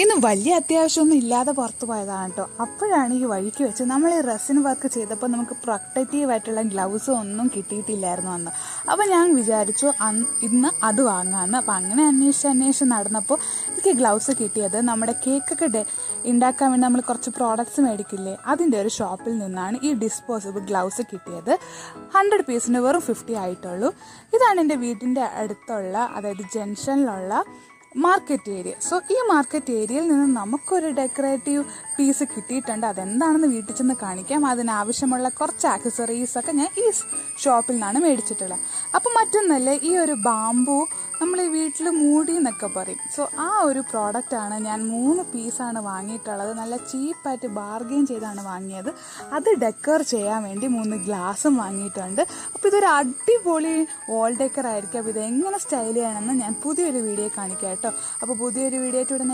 ഇന്ന് വലിയ അത്യാവശ്യമൊന്നും ഇല്ലാതെ പുറത്തു പോയതാണ് കേട്ടോ. അപ്പോഴാണ് ഈ വഴിക്ക് വെച്ച് നമ്മൾ ഈ റെസിൻ വർക്ക് ചെയ്തപ്പോൾ നമുക്ക് പ്രൊട്ടക്റ്റീവ് ആയിട്ടുള്ള ഗ്ലൗസ് ഒന്നും കിട്ടിയിട്ടില്ലായിരുന്നു അന്ന്. അപ്പോൾ ഞാൻ വിചാരിച്ചു ഇന്ന് അത് വാങ്ങാമെന്ന്. അപ്പോൾ അങ്ങനെ അന്വേഷിച്ച് നടന്നപ്പോൾ എനിക്ക് ഗ്ലൗസ് കിട്ടിയത് നമ്മുടെ കേക്കൊക്കെ ഉണ്ടാക്കാൻ വേണ്ടി നമ്മൾ കുറച്ച് പ്രോഡക്ട്സ് മേടിക്കില്ലേ, അതിൻ്റെ ഒരു ഷോപ്പിൽ നിന്നാണ് ഈ ഡിസ്പോസിബിൾ ഗ്ലൗസ് കിട്ടിയത്. 100 പീസിന് വെറും 50 ആയിട്ടുള്ളൂ. ഇതാണ് എൻ്റെ വീടിൻ്റെ അടുത്തുള്ള, അതായത് ജംഗ്ഷനിലുള്ള മാർക്കറ്റ് ഏരിയ. സോ ഈ മാർക്കറ്റ് ഏരിയയിൽ നിന്ന് നമുക്കൊരു ഡെക്കറേറ്റീവ് പീസ് കിട്ടിയിട്ടുണ്ട്. അതെന്താണെന്ന് വീട്ടിൽ ചെന്ന് കാണിക്കാം. അതിനാവശ്യമുള്ള കുറച്ച് ആക്സസറീസൊക്കെ ഞാൻ ഈ ഷോപ്പിൽ നിന്നാണ് മേടിച്ചിട്ടുള്ളത്. അപ്പം മറ്റൊന്നല്ലേ, ഈ ഒരു ബാമ്പു നമ്മൾ ഈ വീട്ടിൽ മൂടി എന്നൊക്കെ പറയും. സോ ആ ഒരു പ്രോഡക്റ്റാണ് ഞാൻ 3 പീസാണ് വാങ്ങിയിട്ടുള്ളത്. നല്ല ചീപ്പായിട്ട് ബാർഗെയിൻ ചെയ്താണ് വാങ്ങിയത്. അത് ഡെക്കർ ചെയ്യാൻ വേണ്ടി 3 ഗ്ലാസും വാങ്ങിയിട്ടുണ്ട്. അപ്പോൾ ഇതൊരു അടിപൊളി വോൾ ഡെക്കർ ആയിരിക്കും. അപ്പോൾ ഇതെങ്ങനെ സ്റ്റൈൽ ചെയ്യണമെന്ന് ഞാൻ പുതിയൊരു വീഡിയോ കാണിക്കാം കേട്ടോ. അപ്പോൾ പുതിയൊരു വീഡിയോ ആയിട്ട്